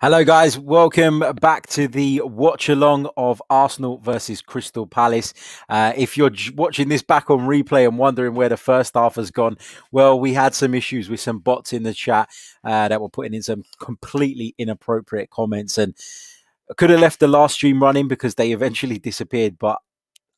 Hello, guys. Welcome back to the watch along of Arsenal versus Crystal Palace. If you're watching this back on replay and wondering where the first half has gone, well, we had some issues with some bots in the chat that were putting in some completely inappropriate comments, and I could have left the last stream running because they eventually disappeared, but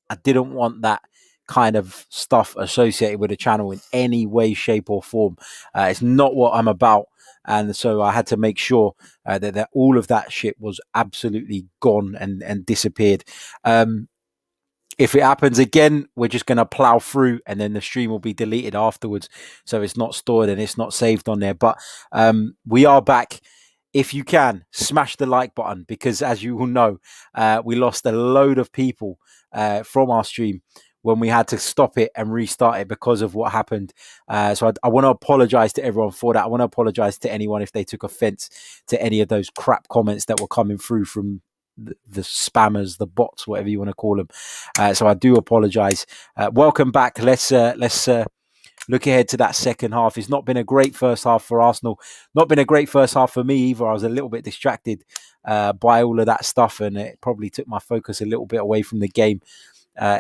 I didn't want that kind of stuff associated with the channel in any way, shape, or form. It's not what I'm about. And so I had to make sure that all of that shit was absolutely gone and disappeared. If it happens again, we're just going to plow through and then the stream will be deleted afterwards. So it's not stored and it's not saved on there. But we are back. If you can, smash the like button because, as you all know, we lost a load of people from our stream when we had to stop it and restart it because of what happened. So I want to apologize to everyone for that. I want to apologize to anyone if they took offense to any of those crap comments that were coming through from the spammers, the bots, whatever you want to call them. So I do apologize. Welcome back. Let's look ahead to that second half. It's not been a great first half for Arsenal. Not been a great first half for me either. I was a little bit distracted by all of that stuff, and it probably took my focus a little bit away from the game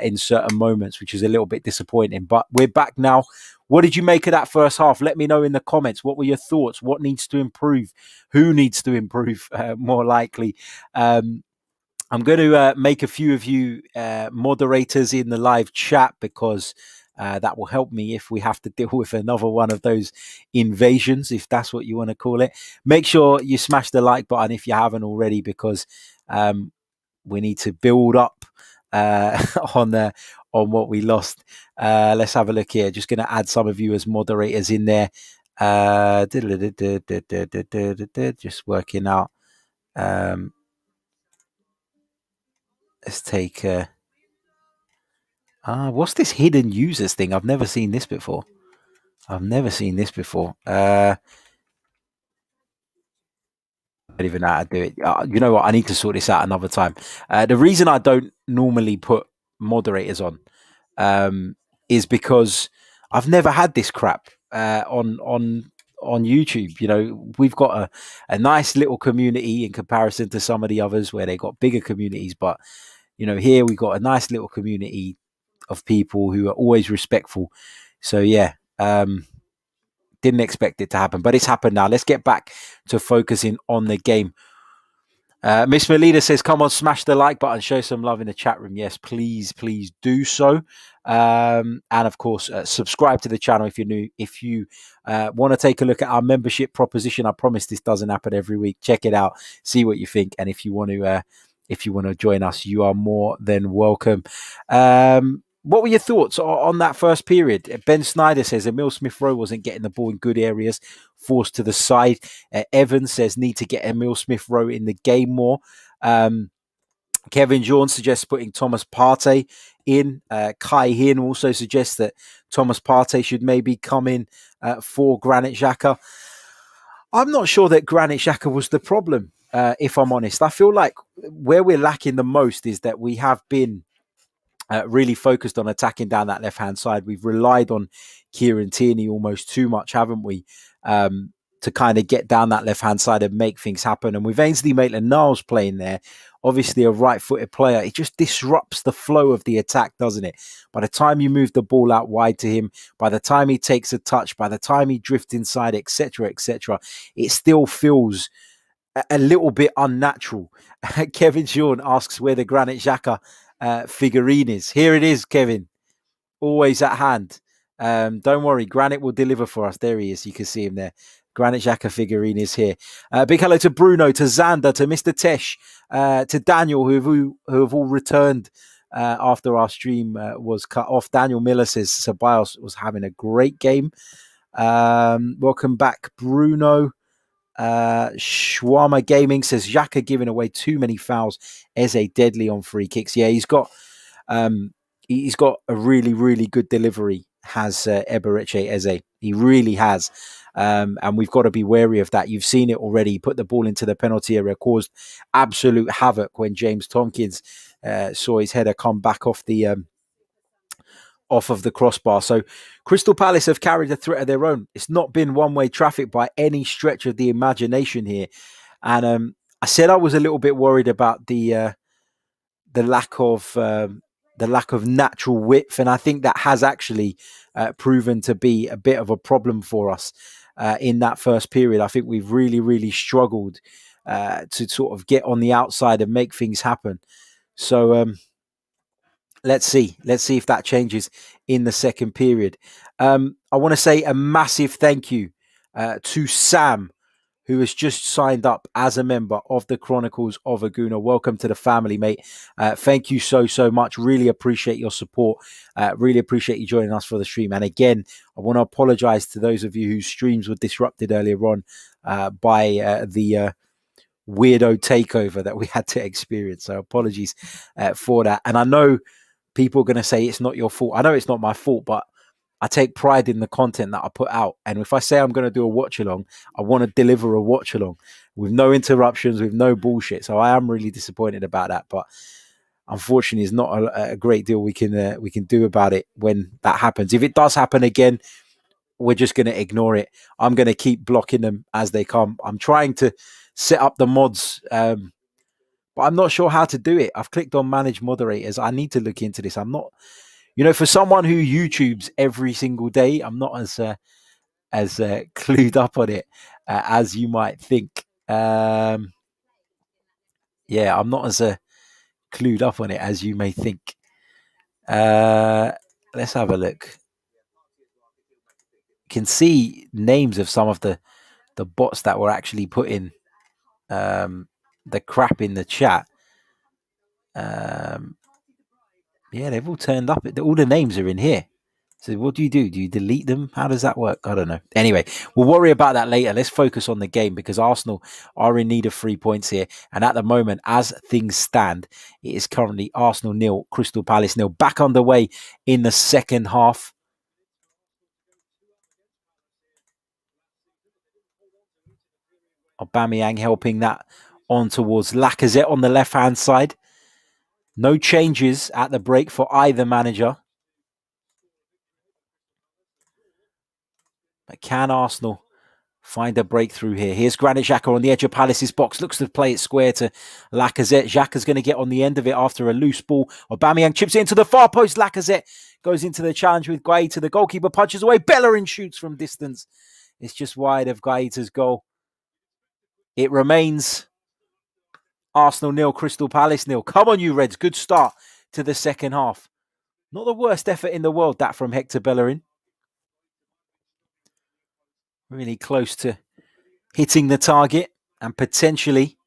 in certain moments, which is a little bit disappointing. But we're back now. What did you make of that first half? Let me know in the comments. What were your thoughts? What needs to improve? Who needs to improve, more likely? I'm going to make a few of you moderators in the live chat because that will help me if we have to deal with another one of those invasions, if that's what you want to call it. Make sure you smash the like button if you haven't already, because we need to build up on what we lost. Let's have a look here. Just going to add some of you as moderators in there. Just working out. Let's take what's this hidden users thing? I've never seen this before. I don't even know how to do it. You know what? I need to sort this out another time. The reason I don't normally put moderators on is because I've never had this crap on YouTube. You know, we've got a nice little community in comparison to some of the others where they got bigger communities, but you know, here we got a nice little community of people who are always respectful. So yeah, didn't expect it to happen, but it's happened now. Let's get back to focusing on the game. Miss Melina says, come on, smash the like button, show some love in the chat room. Yes, please do so. And of course, subscribe to the channel if you're new. If you want to take a look at our membership proposition, I promise this doesn't happen every week. Check it out, see what you think. And if you want to join us, you are more than welcome. What were your thoughts on that first period? Ben Snyder says Emile Smith-Rowe wasn't getting the ball in good areas, forced to the side. Evans says need to get Emile Smith-Rowe in the game more. Kevin Jones suggests putting Thomas Partey in. Kai Hin also suggests that Thomas Partey should maybe come in for Granit Xhaka. I'm not sure that Granit Xhaka was the problem, if I'm honest. I feel like where we're lacking the most is that we have been really focused on attacking down that left-hand side. We've relied on Kieran Tierney almost too much, haven't we, to kind of get down that left-hand side and make things happen. And with Ainsley Maitland-Niles playing there, obviously a right-footed player, it just disrupts the flow of the attack, doesn't it? By the time you move the ball out wide to him, by the time he takes a touch, by the time he drifts inside, etc., it still feels a little bit unnatural. Kevin Sean asks where the Granit Xhaka figurine is. Here it is, Kevin. Always at hand. Don't worry, Granit will deliver for us. There he is. You can see him there. Granit Xhaka figurine is here. Big hello to Bruno, to Xander, to Mr. Tesh, to Daniel, who have all returned after our stream was cut off. Daniel Miller says Ceballos was having a great game. Welcome back, Bruno. Shwama Gaming says Xhaka giving away too many fouls. Eze deadly on free kicks. Yeah, he's got a really good delivery. Has Eberechi Eze? He really has, and we've got to be wary of that. You've seen it already. He put the ball into the penalty area, caused absolute havoc when James Tompkins saw his header come back off of the crossbar. So Crystal Palace have carried a threat of their own. It's not been one-way traffic by any stretch of the imagination here. And I said I was a little bit worried about the lack of natural width, and I think that has actually proven to be a bit of a problem for us in that first period. I think we've really struggled to sort of get on the outside and make things happen. So let's see if that changes in the second period. I want to say a massive thank you to Sam, who has just signed up as a member of the Chronicles of a Gooner. Welcome to the family, mate. Thank you so much. Really appreciate your support. Really appreciate you joining us for the stream. And again, I want to apologize to those of you whose streams were disrupted earlier on by the weirdo takeover that we had to experience. So apologies for that. And I know people are going to say it's not your fault. I know it's not my fault, but I take pride in the content that I put out. And if I say I'm going to do a watch along, I want to deliver a watch along with no interruptions, with no bullshit. So I am really disappointed about that. But unfortunately, it's not a great deal we can do about it when that happens. If it does happen again, we're just going to ignore it. I'm going to keep blocking them as they come. I'm trying to set up the mods, but I'm not sure how to do it. I've clicked on manage moderators. I need to look into this. I'm not, for someone who YouTubes every single day, I'm not as clued up on it as you might think. Yeah, I'm not as clued up on it as you may think. Let's have a look. You can see names of some of the bots that were actually putting the crap in the chat. Yeah, they've all turned up. All the names are in here. So what do? Do you delete them? How does that work? I don't know. Anyway, we'll worry about that later. Let's focus on the game because Arsenal are in need of 3 points here. And at the moment, as things stand, it is currently Arsenal 0, Crystal Palace 0. Back underway in the second half. Aubameyang helping that on towards Lacazette on the left-hand side. No changes at the break for either manager. But can Arsenal find a breakthrough here? Here's Granit Xhaka on the edge of Palace's box. Looks to play it square to Lacazette. Xhaka's going to get on the end of it after a loose ball. Aubameyang chips it into the far post. Lacazette goes into the challenge with Guaita. The goalkeeper punches away. Bellerin shoots from distance. It's just wide of Guaita's goal. It remains Arsenal 0, Crystal Palace 0. Come on, you Reds. Good start to the second half. Not the worst effort in the world, that from Hector Bellerin. Really close to hitting the target and potentially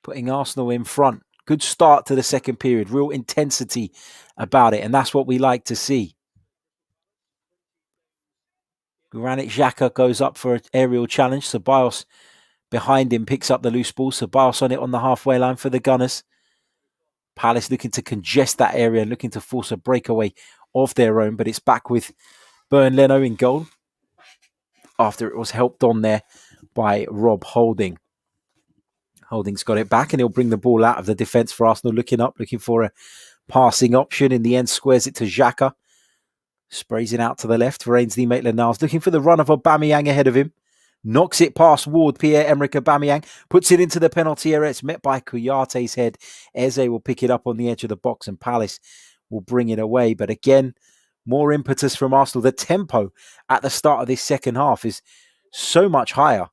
putting Arsenal in front. Good start to the second period. Real intensity about it. And that's what we like to see. Granit Xhaka goes up for an aerial challenge. Ceballos behind him picks up the loose ball. Ceballos on it on the halfway line for the Gunners. Palace looking to congest that area, looking to force a breakaway of their own. But it's back with Bernd Leno in goal after it was helped on there by Rob Holding. Holding's got it back and he'll bring the ball out of the defence for Arsenal. Looking up, looking for a passing option. In the end, squares it to Xhaka. Sprays it out to the left for Ainsley Maitland-Niles. Looking for the run of Aubameyang ahead of him. Knocks it past Ward. Pierre-Emerick Aubameyang puts it into the penalty area. It's met by Kouyate's head. Eze will pick it up on the edge of the box and Palace will bring it away. But again, more impetus from Arsenal. The tempo at the start of this second half is so much higher.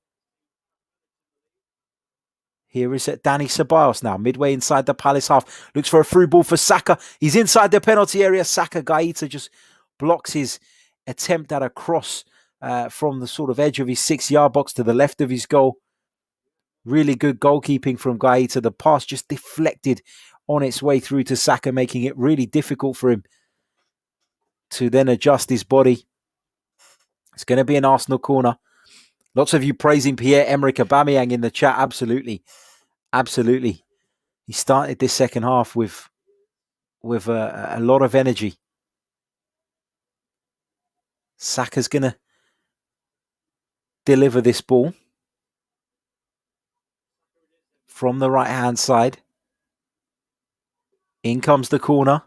Here is Danny Ceballos now, midway inside the Palace half. Looks for a through ball for Saka. He's inside the penalty area. Saka, Guaita just blocks his attempt at a cross from the sort of edge of his 6-yard box to the left of his goal. Really good goalkeeping from Guaita. The pass just deflected on its way through to Saka, making it really difficult for him to then adjust his body. It's going to be an Arsenal corner. Lots of you praising Pierre-Emerick Aubameyang in the chat. Absolutely. Absolutely. He started this second half with a lot of energy. Saka's going to deliver this ball from the right-hand side. In comes the corner.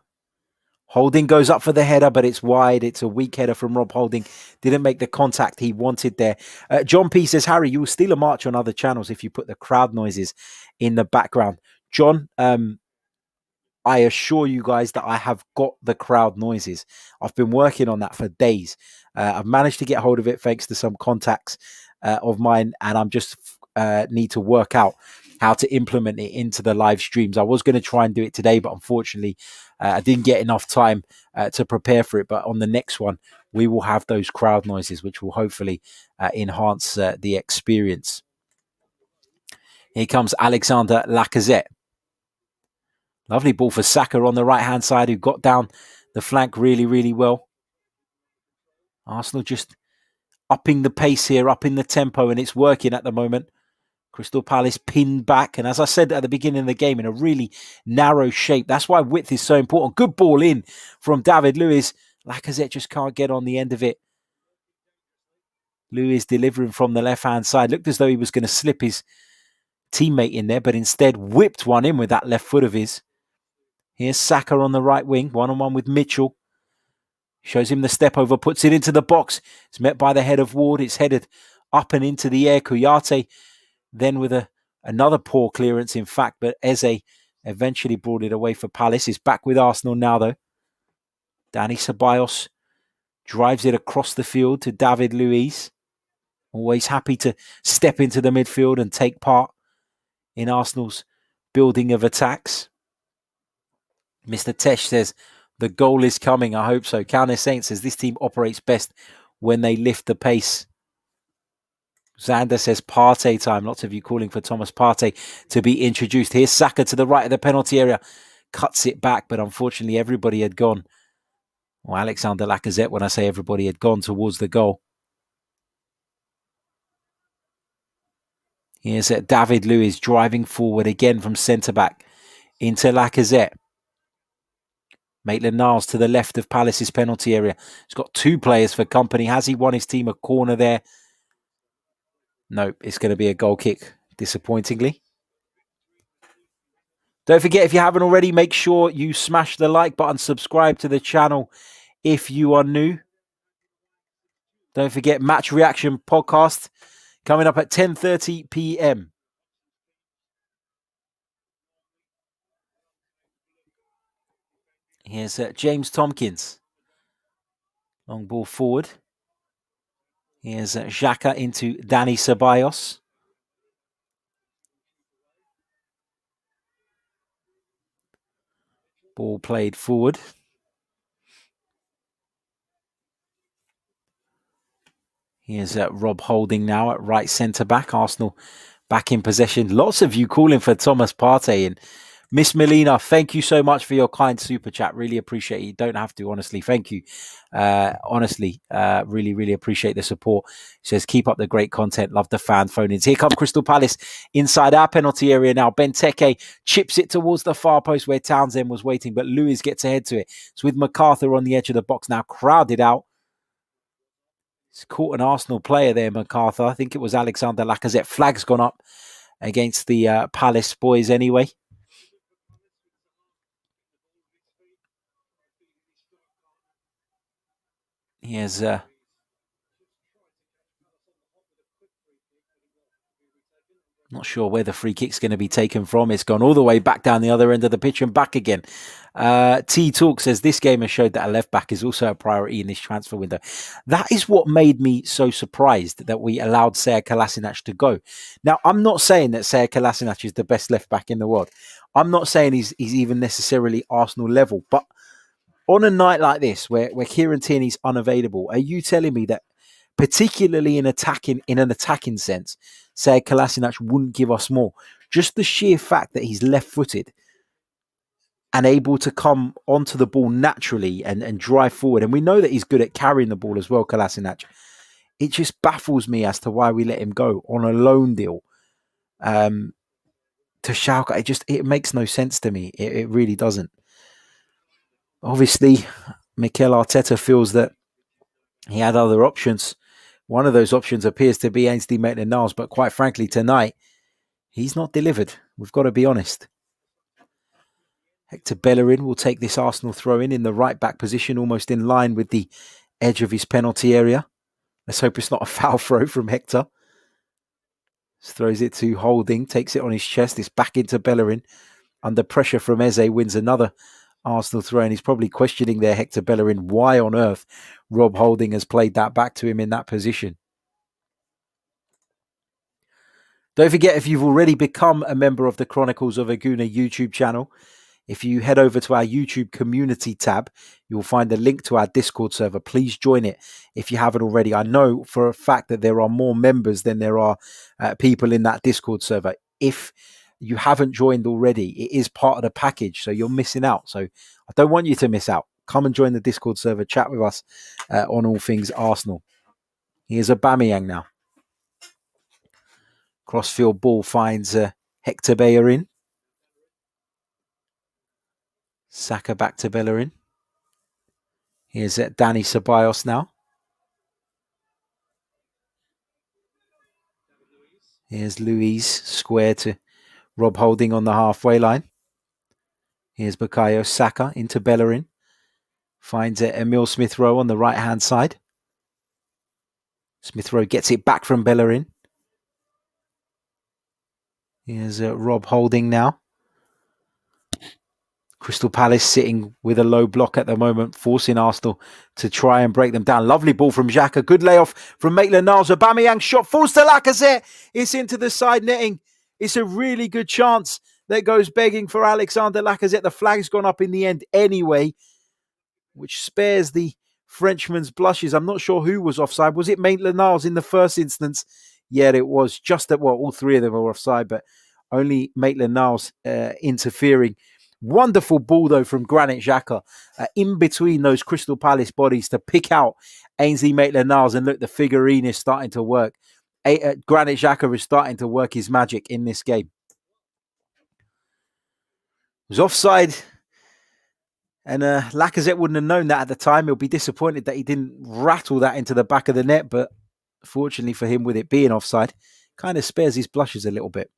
Holding goes up for the header, but it's wide. It's a weak header from Rob Holding. Didn't make the contact he wanted there. John P says, Harry, you will steal a march on other channels if you put the crowd noises in the background. John, I assure you guys that I have got the crowd noises. I've been working on that for days. I've managed to get hold of it thanks to some contacts of mine, and I'm just need to work out how to implement it into the live streams. I was going to try and do it today, but unfortunately, I didn't get enough time to prepare for it. But on the next one, we will have those crowd noises, which will hopefully enhance the experience. Here comes Alexander Lacazette. Lovely ball for Saka on the right-hand side, who got down the flank really, really well. Arsenal just upping the pace here, upping the tempo, and it's working at the moment. Crystal Palace pinned back, and as I said at the beginning of the game, in a really narrow shape. That's why width is so important. Good ball in from David Luiz. Lacazette just can't get on the end of it. Luiz delivering from the left-hand side. Looked as though he was going to slip his teammate in there, but instead whipped one in with that left foot of his. Here's Saka on the right wing, one-on-one with Mitchell. Shows him the step over, puts it into the box. It's met by the head of Ward. It's headed up and into the air. Kouyaté then with another poor clearance, in fact, but Eze eventually brought it away for Palace. He's back with Arsenal now, though. Dani Ceballos drives it across the field to David Luiz. Always happy to step into the midfield and take part in Arsenal's building of attacks. Mr. Tesh says, the goal is coming. I hope so. Counter Saint says, this team operates best when they lift the pace. Xander says, Partey time. Lots of you calling for Thomas Partey to be introduced. Here's Saka to the right of the penalty area. Cuts it back, but unfortunately everybody had gone. Well, Alexander Lacazette, when I say everybody had gone towards the goal. Here's David Luiz driving forward again from centre-back into Lacazette. Maitland-Niles to the left of Palace's penalty area. He's got two players for company. Has he won his team a corner there? Nope, it's going to be a goal kick, disappointingly. Don't forget, if you haven't already, make sure you smash the like button, subscribe to the channel if you are new. Don't forget, Match Reaction Podcast coming up at 10:30 p.m. Here's James Tompkins. Long ball forward. Here's Xhaka into Dani Ceballos. Ball played forward. Here's Rob Holding now at right centre-back. Arsenal back in possession. Lots of you calling for Thomas Partey. And Miss Melina, thank you so much for your kind super chat. Really appreciate it. You don't have to, honestly. Thank you. Honestly, really, really appreciate the support. She says, keep up the great content. Love the fan phone-ins. Here come Crystal Palace inside our penalty area now. Benteke chips it towards the far post where Townsend was waiting, but Lewis gets ahead to it. It's with MacArthur on the edge of the box now, crowded out. He's caught an Arsenal player there, MacArthur. I think it was Alexander Lacazette. Flag's gone up against the Palace boys anyway. Here's not sure where the free kick's going to be taken from. It's gone all the way back down the other end of the pitch and back again. T-Talk says, this game has showed that a left-back is also a priority in this transfer window. That is what made me so surprised that we allowed Sead Kolasinac to go. Now, I'm not saying that Sead Kolasinac is the best left-back in the world. I'm not saying he's even necessarily Arsenal level. But on a night like this, where Kieran Tierney's unavailable, are you telling me that particularly in an attacking sense, Sead Kolasinac wouldn't give us more? Just the sheer fact that he's left-footed and able to come onto the ball naturally and drive forward. And we know that he's good at carrying the ball as well, Kolasinac. It just baffles me as to why we let him go on a loan deal to Schalke. It makes no sense to me. It really doesn't. Obviously, Mikel Arteta feels that he had other options. One of those options appears to be Ainsley Maitland-Niles, but quite frankly, tonight, he's not delivered. We've got to be honest. Hector Bellerin will take this Arsenal throw-in the right-back position, almost in line with the edge of his penalty area. Let's hope it's not a foul throw from Hector. Just throws it to Holding, takes it on his chest. It's back into Bellerin. Under pressure from Eze, wins another Arsenal throw-in. He's probably questioning there, Hector Bellerin, why on earth Rob Holding has played that back to him in that position. Don't forget, if you've already become a member of the Chronicles of a Gooner YouTube channel, if you head over to our YouTube community tab, you'll find a link to our Discord server. Please join it if you haven't already. I know for a fact that there are more members than there are people in that Discord server. If you haven't joined already, it is part of the package, so you're missing out. So I don't want you to miss out. Come and join the Discord server, chat with us on all things Arsenal. Here's Aubameyang now. Crossfield ball finds Hector Bellerin. Saka back to Bellerin. Here's Dani Ceballos now. Here's Luiz, square to Rob Holding on the halfway line. Here's Bukayo Saka into Bellerin. Finds Emile Smith-Rowe on the right-hand side. Smith-Rowe gets it back from Bellerin. Here's Rob Holding now. Crystal Palace sitting with a low block at the moment, forcing Arsenal to try and break them down. Lovely ball from Xhaka. Good layoff from Maitland-Niles. Aubameyang shot falls to Lacazette. It's into the side netting. It's a really good chance that goes begging for Alexander Lacazette. The flag's gone up in the end anyway, which spares the Frenchman's blushes. I'm not sure who was offside. Was it Maitland-Niles in the first instance? Yeah, it was. Just at, well, all three of them were offside, but only Maitland-Niles interfering. Wonderful ball, though, from Granit Xhaka in between those Crystal Palace bodies to pick out Ainsley Maitland-Niles. And look, the figurine is starting to work. Granit Xhaka is starting to work his magic in this game. It was offside, and Lacazette wouldn't have known that at the time. He'll be disappointed that he didn't rattle that into the back of the net, but fortunately for him, with it being offside, kind of spares his blushes a little bit.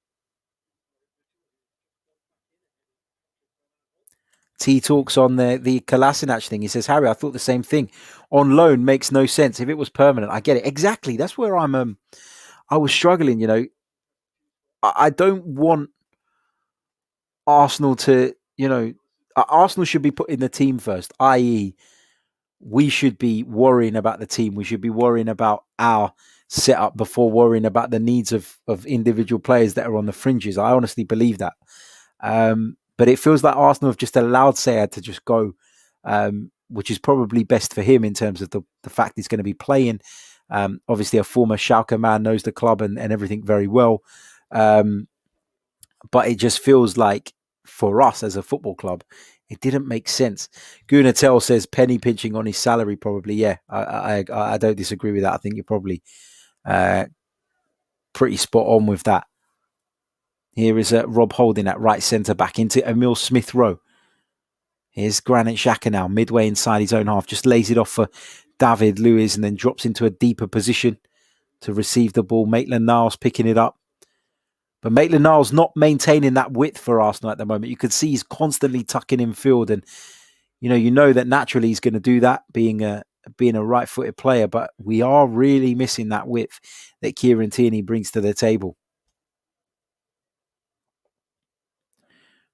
T talks on the Kolasinac thing. He says, Harry, I thought the same thing. On loan makes no sense. If it was permanent, I get it. Exactly. That's where I was struggling, you know. I don't want Arsenal to, you know, Arsenal should be putting the team first, i.e., we should be worrying about the team. We should be worrying about our setup before worrying about the needs of individual players that are on the fringes. I honestly believe that. But it feels like Arsenal have just allowed Syed to just go, which is probably best for him in terms of the fact he's going to be playing. Obviously, a former Schalke man, knows the club and everything very well. But it just feels like for us as a football club, it didn't make sense. Gooner says penny pinching on his salary, probably. Yeah, I don't disagree with that. I think you're probably pretty spot on with that. Here is Rob Holding at right centre back into Emile Smith-Rowe. Here's Granit Xhaka now, midway inside his own half. Just lays it off for David Luiz and then drops into a deeper position to receive the ball. Maitland-Niles picking it up. But Maitland-Niles not maintaining that width for Arsenal at the moment. You could see he's constantly tucking in field. And, you know that naturally he's going to do that, being a right-footed player. But we are really missing that width that Kieran Tierney brings to the table.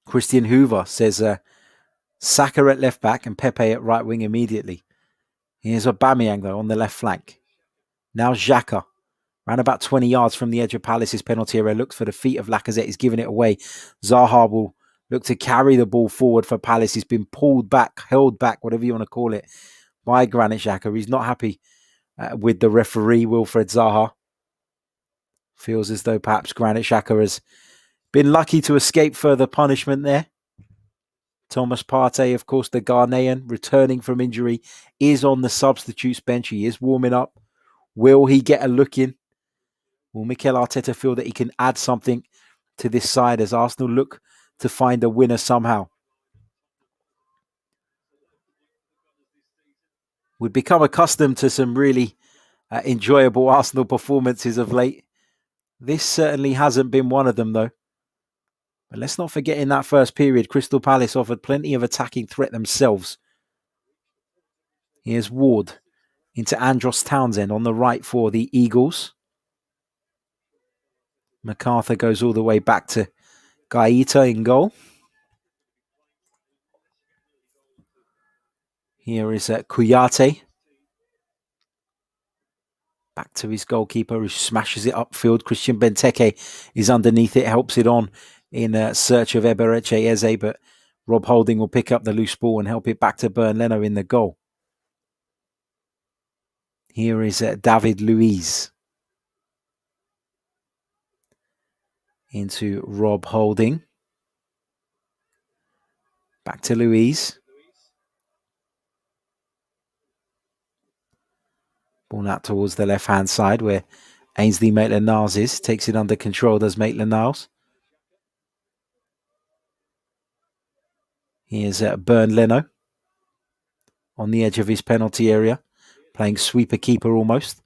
Christian Hoover says Saka at left back and Pepe at right wing immediately. Here's Aubameyang, though, on the left flank. Now Xhaka, around about 20 yards from the edge of Palace's penalty area, looks for the feet of Lacazette. He's giving it away. Zaha will look to carry the ball forward for Palace. He's been pulled back, held back, whatever you want to call it, by Granit Xhaka. He's not happy with the referee, Wilfred Zaha. Feels as though perhaps Granit Xhaka has been lucky to escape further punishment there. Thomas Partey, of course, the Ghanaian, returning from injury, is on the substitutes bench. He is warming up. Will he get a look in? Will Mikel Arteta feel that he can add something to this side as Arsenal look to find a winner somehow? We've become accustomed to some really enjoyable Arsenal performances of late. This certainly hasn't been one of them, though. But let's not forget in that first period, Crystal Palace offered plenty of attacking threat themselves. Here's Ward into Andros Townsend on the right for the Eagles. MacArthur goes all the way back to Gaeta in goal. Here is Kouyaté. Back to his goalkeeper who smashes it upfield. Christian Benteke is underneath it, helps it on in search of Eberechi Eze, but Rob Holding will pick up the loose ball and help it back to Bernd Leno in the goal. Here is David Luiz. Into Rob Holding. Back to Luiz. Ball out towards the left-hand side where Ainsley Maitland-Niles is. Takes it under control, does Maitland-Niles. Here's Bernd Leno on the edge of his penalty area. Playing sweeper-keeper almost.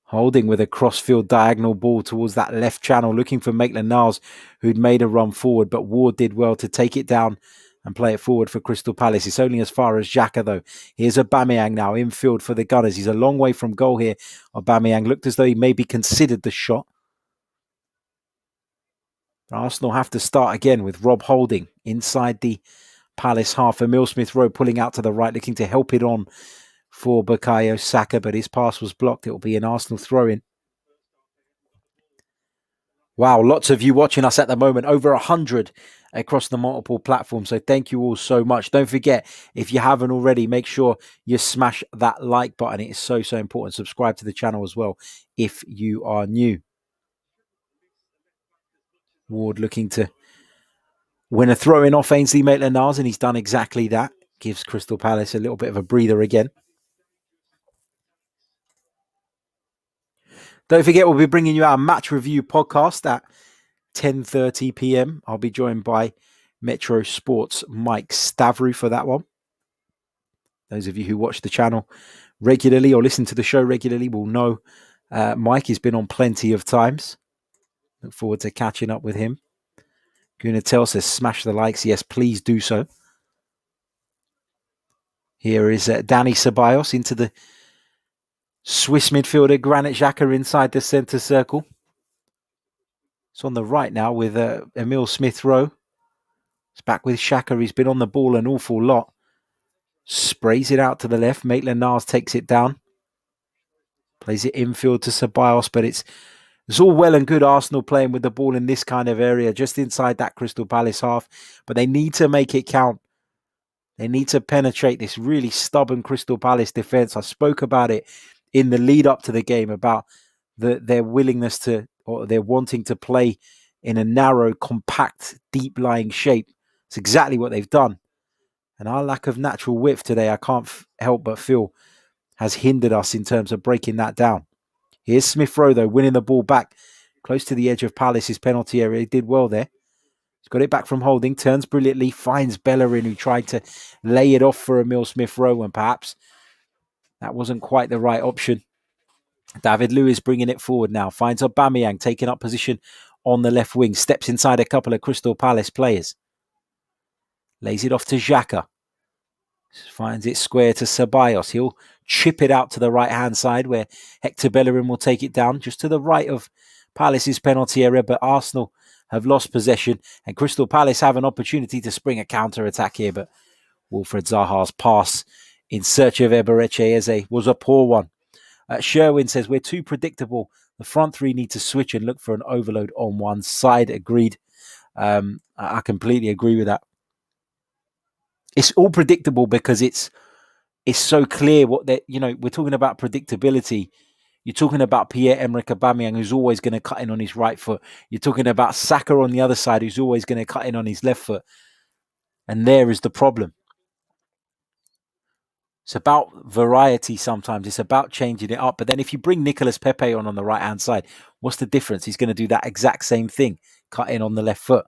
Holding with a cross-field diagonal ball towards that left channel, looking for Maitland-Niles, who'd made a run forward, but Ward did well to take it down and play it forward for Crystal Palace. It's only as far as Xhaka, though. Here's Aubameyang now, infield for the Gunners. He's a long way from goal here. Aubameyang looked as though he maybe considered the shot. Arsenal have to start again with Rob Holding inside the Palace half. Emile Smith-Rowe pulling out to the right, looking to help it on for Bukayo Saka, but his pass was blocked. It will be an Arsenal throw-in. Wow, lots of you watching us at the moment, over 100 across the multiple platforms. So thank you all so much. Don't forget, if you haven't already, make sure you smash that like button. It is so, so important. Subscribe to the channel as well if you are new. Ward looking to win a throw-in off Ainsley Maitland-Niles, and he's done exactly that. Gives Crystal Palace a little bit of a breather again. Don't forget, we'll be bringing you our match review podcast at 10:30 p.m. I'll be joined by Metro Sports Mike Stavrou for that one. Those of you who watch the channel regularly or listen to the show regularly will know Mike has been on plenty of times. Look forward to catching up with him. Gooner says, smash the likes. Yes, please do so. Here is Danny Ceballos into the Swiss midfielder Granit Xhaka inside the centre circle. It's on the right now with Emile Smith-Rowe. It's back with Xhaka. He's been on the ball an awful lot. Sprays it out to the left. Maitland-Niles takes it down. Plays it infield to Ceballos, but it's all well and good Arsenal playing with the ball in this kind of area, just inside that Crystal Palace half. But they need to make it count. They need to penetrate this really stubborn Crystal Palace defence. I spoke about it in the lead up to the game, about their willingness to, or their wanting to play in a narrow, compact, deep-lying shape. It's exactly what they've done. And our lack of natural width today, I can't help but feel, has hindered us in terms of breaking that down. Here's Smith-Rowe, though, winning the ball back close to the edge of Palace's penalty area. He did well there. He's got it back from Holding, turns brilliantly, finds Bellerin, who tried to lay it off for Emile Smith-Rowe, and perhaps that wasn't quite the right option. David Luiz bringing it forward now, finds Aubameyang taking up position on the left wing, steps inside a couple of Crystal Palace players. Lays it off to Xhaka. Finds it square to Ceballos. He'll chip it out to the right-hand side where Hector Bellerin will take it down just to the right of Palace's penalty area, but Arsenal have lost possession and Crystal Palace have an opportunity to spring a counter-attack here, but Wilfred Zaha's pass in search of Eberechi Eze was a poor one. Sherwin says, we're too predictable. The front three need to switch and look for an overload on one side. Agreed. I completely agree with that. It's all predictable because it's so clear what they, we're talking about predictability. You're talking about Pierre-Emerick Aubameyang, who's always going to cut in on his right foot. You're talking about Saka on the other side, who's always going to cut in on his left foot. And there is the problem. It's about variety sometimes. It's about changing it up. But then if you bring Nicolas Pepe on the right-hand side, what's the difference? He's going to do that exact same thing, cut in on the left foot.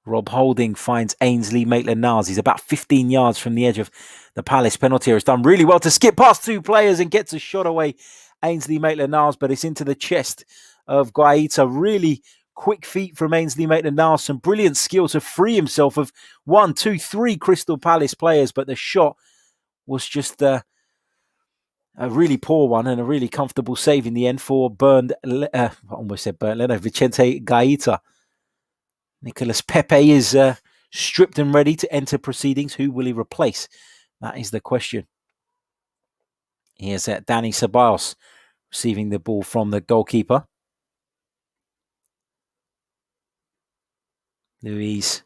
Rob Holding finds Ainsley Maitland-Niles. He's about 15 yards from the edge of the Palace penalty area. He's done really well to skip past two players and gets a shot away. Ainsley Maitland-Niles, but it's into the chest of Guaita. Really quick feet from Ainsley Maitland-Niles. Some brilliant skill to free himself of 1, 2, 3 Crystal Palace players, but the shot was just a really poor one and a really comfortable save in the end for Vicente Guaita. Nicolas Pepe is stripped and ready to enter proceedings. Who will he replace? That is the question. Here's Dani Ceballos receiving the ball from the goalkeeper. Luis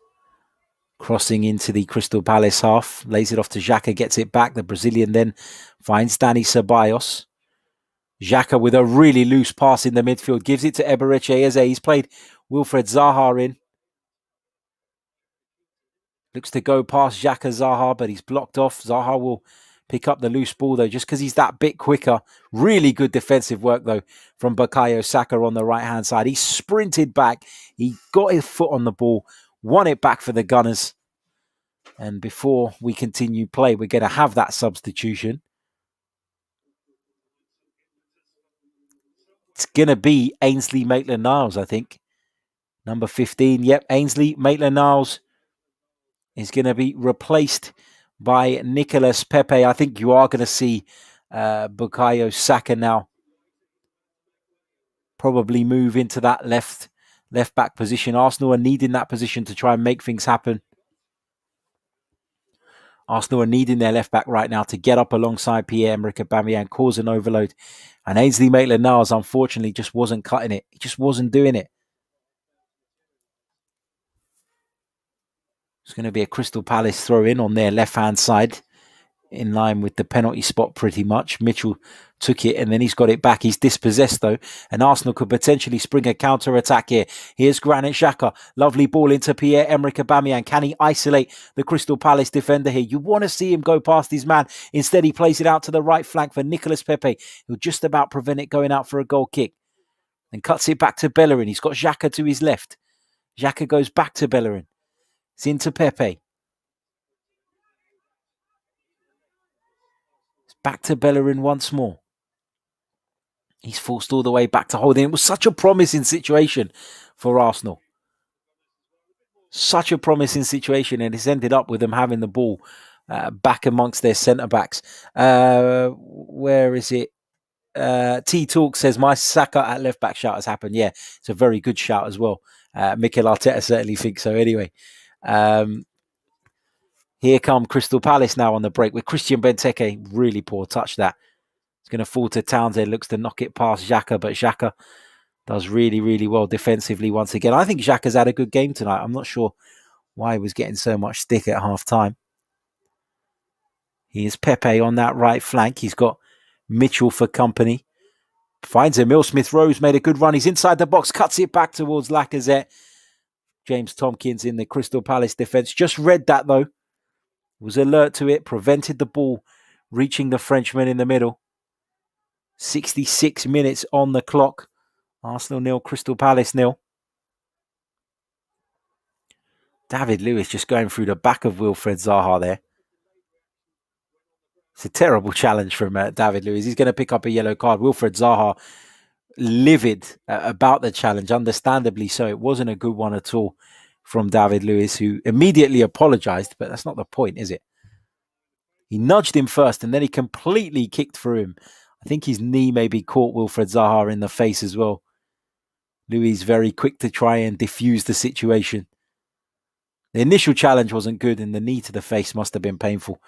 crossing into the Crystal Palace half, lays it off to Xhaka, gets it back. The Brazilian then finds Dani Ceballos. Xhaka with a really loose pass in the midfield, gives it to Eberechi Eze. He's played Wilfred Zaha in. Looks to go past Xhaka Zaha, but he's blocked off. Zaha will pick up the loose ball, though, just because he's that bit quicker. Really good defensive work, though, from Bukayo Saka on the right-hand side. He sprinted back. He got his foot on the ball, won it back for the Gunners. And before we continue play, we're going to have that substitution. It's going to be Ainsley Maitland-Niles, I think. Number 15. Yep, Ainsley Maitland-Niles is going to be replaced by Nicolas Pepe. I think you are going to see Bukayo Saka now probably move into that left back position. Arsenal are needing that position to try and make things happen. Arsenal are needing their left back right now to get up alongside Pierre-Emerick Aubameyang, cause an overload. And Ainsley Maitland-Niles, unfortunately, just wasn't cutting it. He just wasn't doing it. It's going to be a Crystal Palace throw in on their left-hand side, in line with the penalty spot pretty much. Mitchell took it and then he's got it back. He's dispossessed though, and Arsenal could potentially spring a counter-attack here. Here's Granit Xhaka. Lovely ball into Pierre-Emerick Aubameyang. Can he isolate the Crystal Palace defender here? You want to see him go past his man. Instead, he plays it out to the right flank for Nicolas Pepe, who'll just about prevent it going out for a goal kick. And cuts it back to Bellerin. He's got Xhaka to his left. Xhaka goes back to Bellerin. It's into Pepe. Back to Bellerin once more. He's forced all the way back to holding. It was such a promising situation for Arsenal. Such a promising situation, and it's ended up with them having the ball back amongst their centre-backs. Where is it? T-Talk says, my Saka at left-back shout has happened. Yeah, it's a very good shout as well. Mikel Arteta certainly thinks so anyway. Here come Crystal Palace now on the break with Christian Benteke. Really poor touch that. It's going to fall to Townsend. Looks to knock it past Xhaka, but Xhaka does really, really well defensively once again. I think Xhaka's had a good game tonight. I'm not sure why he was getting so much stick at half-time. Here's Pepe on that right flank. He's got Mitchell for company. Finds Emile Smith-Rowe, made a good run. He's inside the box, cuts it back towards Lacazette. James Tompkins in the Crystal Palace defence. Just read that, though. Was alert to it, prevented the ball reaching the Frenchman in the middle. 66 minutes on the clock. Arsenal 0, Crystal Palace 0. David Luiz just going through the back of Wilfred Zaha there. It's a terrible challenge from David Luiz. He's going to pick up a yellow card. Wilfred Zaha livid about the challenge, understandably so. It wasn't a good one at all from David Luiz, who immediately apologised, but that's not the point, is it? He nudged him first and then he completely kicked through him. I think his knee maybe caught Wilfred Zaha in the face as well. Luiz very quick to try and diffuse the situation. The initial challenge wasn't good and the knee to the face must have been painful.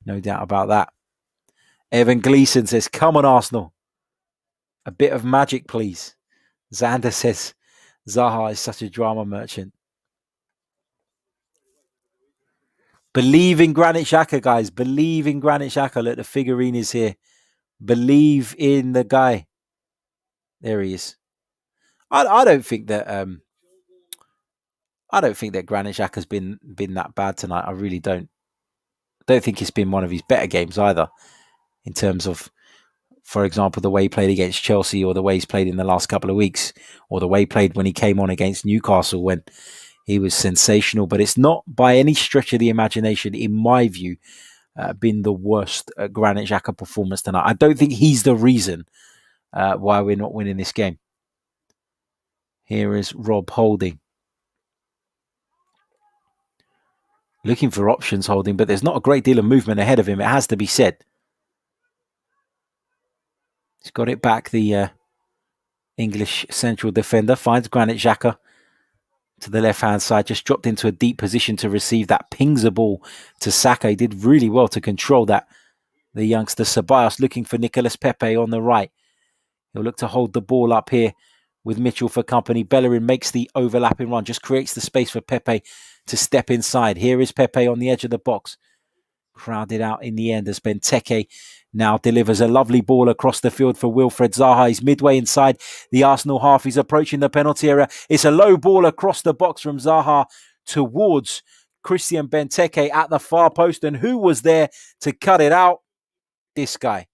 No doubt about that. Evan Gleeson says, come on, Arsenal. A bit of magic, please. Xander says, Zaha is such a drama merchant. Believe in Granit Xhaka, guys. Believe in Granit Xhaka. Look, the figurine is here. Believe in the guy. There he is. I don't think that Granit Xhaka's been that bad tonight. I really don't. I don't think it's been one of his better games either, in terms of, for example, the way he played against Chelsea, or the way he's played in the last couple of weeks, or the way he played when he came on against Newcastle when he was sensational. But it's not by any stretch of the imagination, in my view, been the worst Granit Xhaka performance tonight. I don't think he's the reason why we're not winning this game. Here is Rob Holding. Looking for options, Holding, but there's not a great deal of movement ahead of him, it has to be said. He's got it back, the English central defender. Finds Granit Xhaka to the left-hand side. Just dropped into a deep position to receive that. Pings a ball to Saka. He did really well to control that. The youngster Ceballos looking for Nicolas Pepe on the right. He'll look to hold the ball up here with Mitchell for company. Bellerin makes the overlapping run. Just creates the space for Pepe to step inside. Here is Pepe on the edge of the box. Crowded out in the end as Benteke now delivers a lovely ball across the field for Wilfred Zaha. He's midway inside the Arsenal half. He's approaching the penalty area. It's a low ball across the box from Zaha towards Christian Benteke at the far post. And who was there to cut it out? This guy.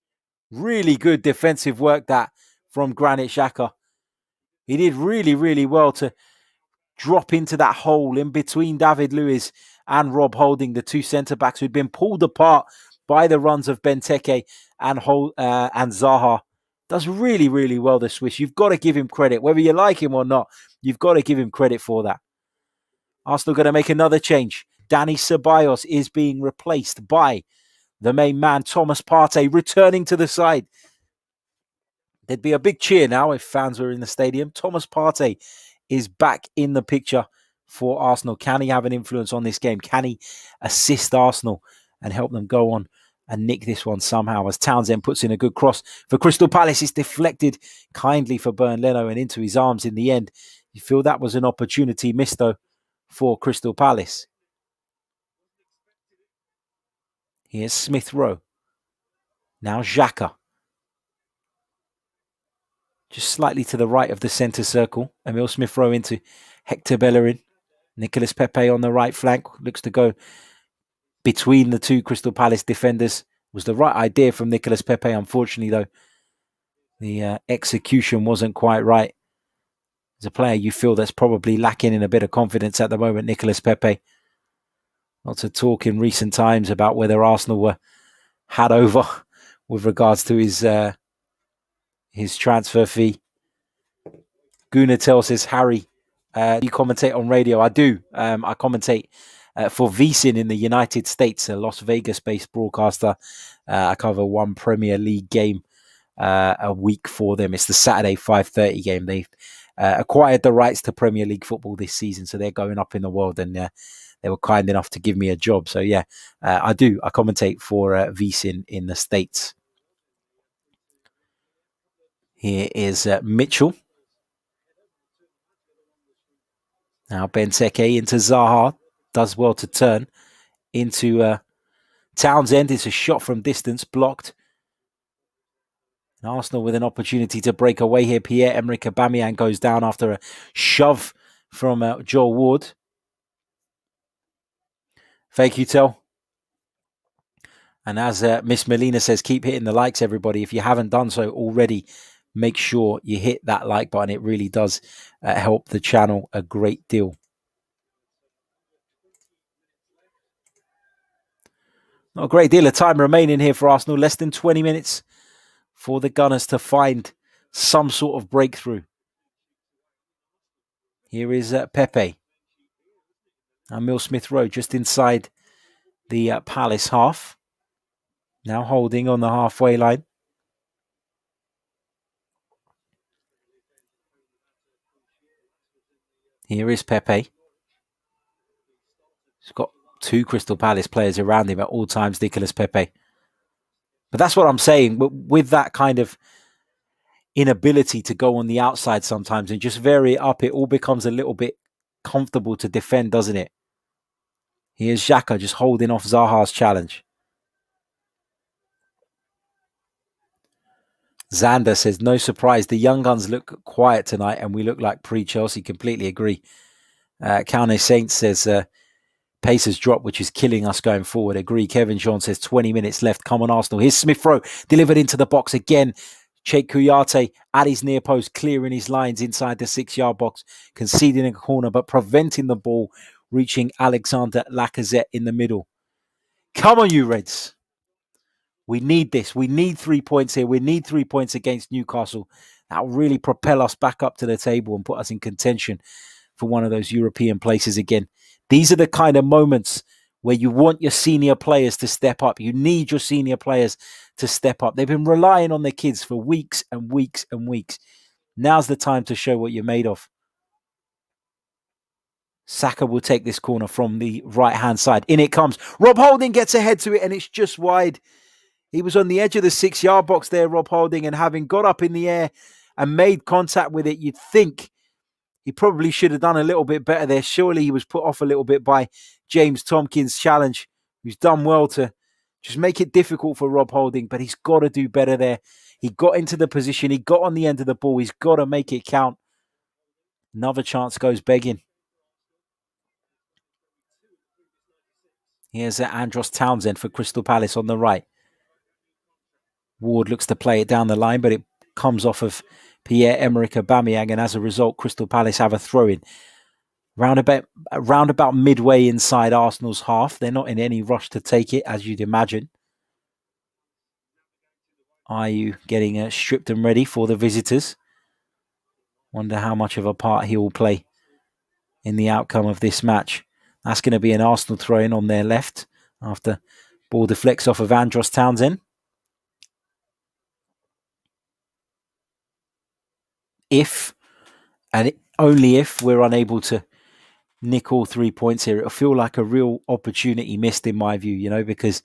Really good defensive work that from Granit Xhaka. He did really, really well to drop into that hole in between David Luiz and Rob Holding, the two centre-backs who'd been pulled apart by the runs of Benteke and Zaha. Does really, really well, the Swiss. You've got to give him credit. Whether you like him or not, you've got to give him credit for that. Arsenal going to make another change. Dani Ceballos is being replaced by the main man, Thomas Partey, returning to the side. There'd be a big cheer now if fans were in the stadium. Thomas Partey is back in the picture for Arsenal. Can he have an influence on this game? Can he assist Arsenal and help them go on and nick this one somehow? As Townsend puts in a good cross for Crystal Palace, it's deflected kindly for Bernd Leno and into his arms in the end. You feel that was an opportunity missed, though, for Crystal Palace. Here's Smith Rowe. Now Xhaka. Just slightly to the right of the centre circle. Emile Smith Rowe into Hector Bellerin. Nicolas Pepe on the right flank. Looks to go between the two Crystal Palace defenders. Was the right idea from Nicolas Pepe. Unfortunately, though, the execution wasn't quite right. As a player, you feel that's probably lacking in a bit of confidence at the moment, Nicolas Pepe. Lots of talk in recent times about whether Arsenal were had over with regards to his transfer fee. Gooner tells says, Harry, you commentate on radio? I do. I commentate for VSiN in the United States, a Las Vegas-based broadcaster. I cover one Premier League game a week for them. It's the Saturday 5:30 game. They've acquired the rights to Premier League football this season, so they're going up in the world, and they were kind enough to give me a job. So yeah, I do. I commentate for VSiN in the States. Here is Mitchell. Now Benteke into Zaha. Does well to turn into Townsend. It's a shot from distance, blocked. And Arsenal with an opportunity to break away here. Pierre-Emerick Aubameyang goes down after a shove from Joel Ward. Fake you tell. And as Miss Melina says, keep hitting the likes, everybody. If you haven't done so already, make sure you hit that like button. It really does help the channel a great deal. Not a great deal of time remaining here for Arsenal. Less than 20 minutes for the Gunners to find some sort of breakthrough. Here is Pepe. Emile Smith Rowe just inside the Palace half. Now holding on the halfway line. Here is Pepe. He's got two Crystal Palace players around him at all times, Nicolas Pepe. But that's what I'm saying. With that kind of inability to go on the outside sometimes and just vary it up, it all becomes a little bit comfortable to defend, doesn't it? Here's Xhaka just holding off Zaha's challenge. Xander says, no surprise, the young guns look quiet tonight and we look like pre-Chelsea. Completely agree. Calne Saint says, pace has dropped, which is killing us going forward. Agree. Kevin Sean says, 20 minutes left. Come on, Arsenal. Here's Smith Rowe, delivered into the box again. Cheikh Kouyaté at his near post, clearing his lines inside the 6-yard box, conceding a corner, but preventing the ball reaching Alexander Lacazette in the middle. Come on, you Reds. We need this. We need 3 points here. We need 3 points against Newcastle. That'll really propel us back up to the table and put us in contention for one of those European places again. These are the kind of moments where you want your senior players to step up. You need your senior players to step up. They've been relying on their kids for weeks and weeks and weeks. Now's the time to show what you're made of. Saka will take this corner from the right-hand side. In it comes. Rob Holding gets ahead to it, and it's just wide. He was on the edge of the 6-yard box there, Rob Holding, and having got up in the air and made contact with it, you'd think he probably should have done a little bit better there. Surely he was put off a little bit by James Tompkins' challenge, who's done well to just make it difficult for Rob Holding, but he's got to do better there. He got into the position. He got on the end of the ball. He's got to make it count. Another chance goes begging. Here's Andros Townsend for Crystal Palace on the right. Ward looks to play it down the line, but it comes off of Pierre-Emerick Aubameyang, and as a result, Crystal Palace have a throw-in. Round about midway inside Arsenal's half. They're not in any rush to take it, as you'd imagine. Ayew getting stripped and ready for the visitors. Wonder how much of a part he will play in the outcome of this match. That's going to be an Arsenal throw-in on their left after ball deflects off of Andros Townsend. If, and only if, we're unable to nick all 3 points here, it'll feel like a real opportunity missed in my view, because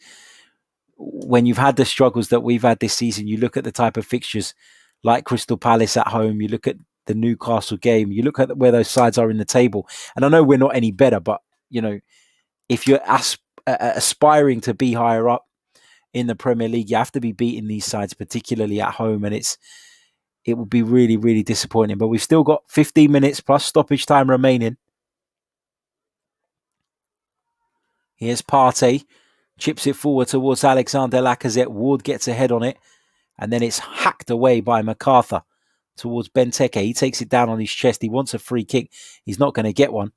when you've had the struggles that we've had this season, you look at the type of fixtures like Crystal Palace at home, you look at the Newcastle game, you look at where those sides are in the table. And I know we're not any better, but, if you're aspiring to be higher up in the Premier League, you have to be beating these sides, particularly at home. And it would be really, really disappointing. But we've still got 15 minutes plus stoppage time remaining. Here's Partey. Chips it forward towards Alexander Lacazette. Ward gets ahead on it. And then it's hacked away by MacArthur towards Benteke. He takes it down on his chest. He wants a free kick. He's not going to get one.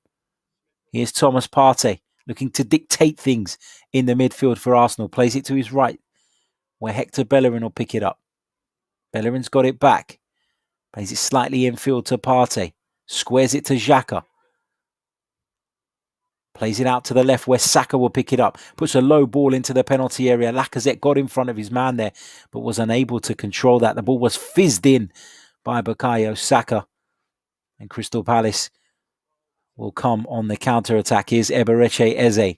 Here's Thomas Partey looking to dictate things in the midfield for Arsenal. Plays it to his right, where Hector Bellerin will pick it up. Bellerin's got it back. Plays it slightly infield to Partey. Squares it to Xhaka. Plays it out to the left where Saka will pick it up. Puts a low ball into the penalty area. Lacazette got in front of his man there, but was unable to control that. The ball was fizzed in by Bukayo Saka. And Crystal Palace will come on the counter-attack. Here's Eberechi Eze.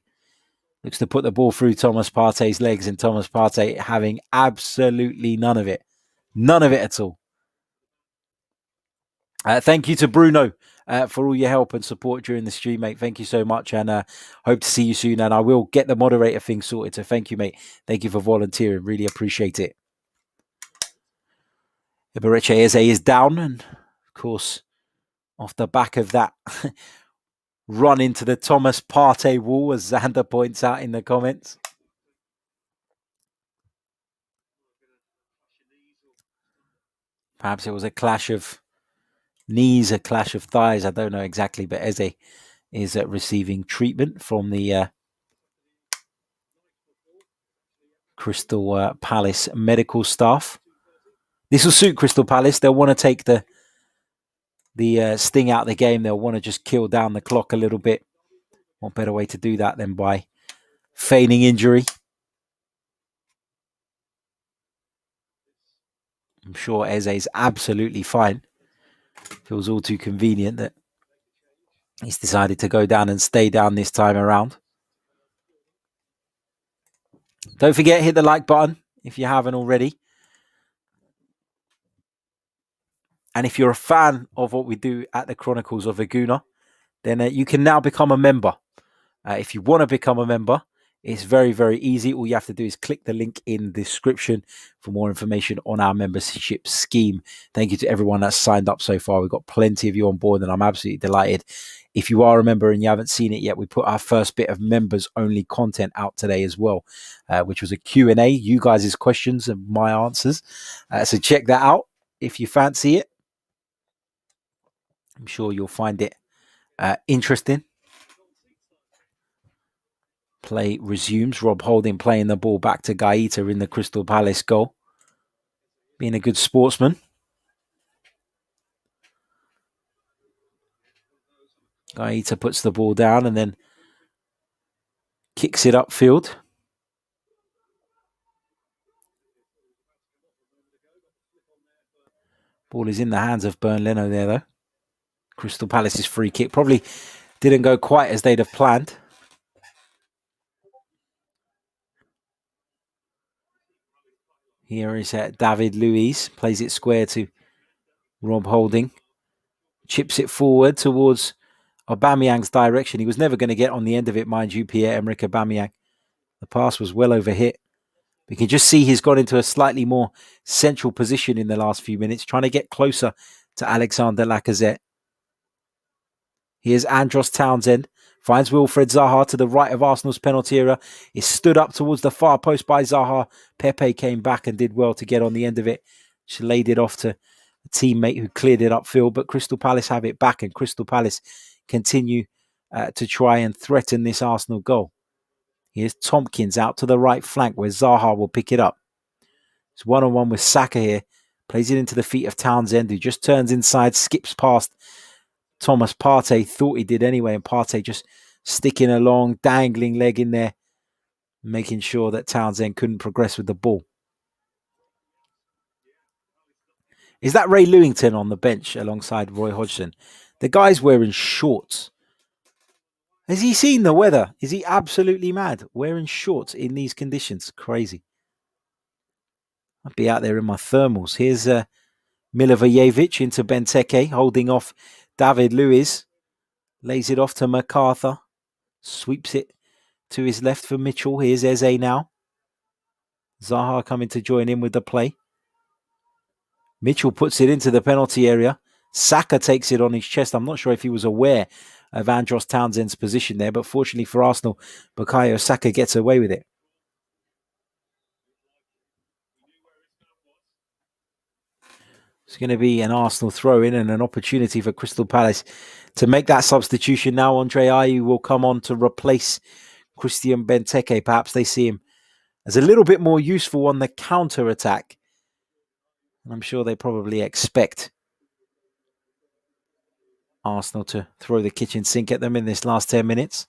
Looks to put the ball through Thomas Partey's legs, and Thomas Partey having absolutely none of it. None of it at all. Thank you to Bruno for all your help and support during the stream, mate. Thank you so much, and hope to see you soon. And I will get the moderator thing sorted. So thank you, mate. Thank you for volunteering. Really appreciate it. Eberechi Eze is down, and of course, off the back of that run into the Thomas Partey wall, as Xander points out in the comments. Perhaps it was a clash of knees, a clash of thighs. I don't know exactly, but Eze is receiving treatment from the Crystal Palace medical staff. This will suit Crystal Palace. They'll want to take the sting out of the game. They'll want to just kill down the clock a little bit. What better way to do that than by feigning injury? I'm sure Eze is absolutely fine. Feels all too convenient that he's decided to go down and stay down this time around. Don't forget, hit the like button if you haven't already. And if you're a fan of what we do at the Chronicles of a Gooner, then you can now become a member. If you want to become a member, it's very, very easy. All you have to do is click the link in the description for more information on our membership scheme. Thank you to everyone that's signed up so far. We've got plenty of you on board, and I'm absolutely delighted. If you are a member and you haven't seen it yet, we put our first bit of members-only content out today as well, which was a Q&A, you guys' questions and my answers. So check that out if you fancy it. I'm sure you'll find it interesting. Play resumes. Rob Holding playing the ball back to Gaeta in the Crystal Palace goal. Being a good sportsman. Gaeta puts the ball down and then kicks it upfield. Ball is in the hands of Bernd Leno there, though. Crystal Palace's free kick probably didn't go quite as they'd have planned. Here is David Luiz. Plays it square to Rob Holding. Chips it forward towards Aubameyang's direction. He was never going to get on the end of it, mind you, Pierre-Emerick Aubameyang. The pass was well overhit. We can just see he's got into a slightly more central position in the last few minutes, trying to get closer to Alexander Lacazette. Here's Andros Townsend. Finds Wilfred Zaha to the right of Arsenal's penalty area. Is stood up towards the far post by Zaha. Pepe came back and did well to get on the end of it. She laid it off to a teammate who cleared it upfield, but Crystal Palace have it back and Crystal Palace continue to try and threaten this Arsenal goal. Here's Tompkins out to the right flank where Zaha will pick it up. It's one-on-one with Saka here. Plays it into the feet of Townsend, who just turns inside, skips past Thomas Partey. Thought he did anyway, and Partey just sticking a long, dangling leg in there, making sure that Townsend couldn't progress with the ball. Is that Ray Lewington on the bench alongside Roy Hodgson? The guy's wearing shorts. Has he seen the weather? Is he absolutely mad? Wearing shorts in these conditions. Crazy. I'd be out there in my thermals. Here's Milivojevic into Benteke, holding off David Luiz. Lays it off to MacArthur. Sweeps it to his left for Mitchell. Here's Eze now. Zaha coming to join in with the play. Mitchell puts it into the penalty area. Saka takes it on his chest. I'm not sure if he was aware of Andros Townsend's position there, but fortunately for Arsenal, Bukayo Saka gets away with it. It's going to be an Arsenal throw-in and an opportunity for Crystal Palace to make that substitution. Now Andre Ayew will come on to replace Christian Benteke. Perhaps they see him as a little bit more useful on the counter-attack. And I'm sure they probably expect Arsenal to throw the kitchen sink at them in this last 10 minutes.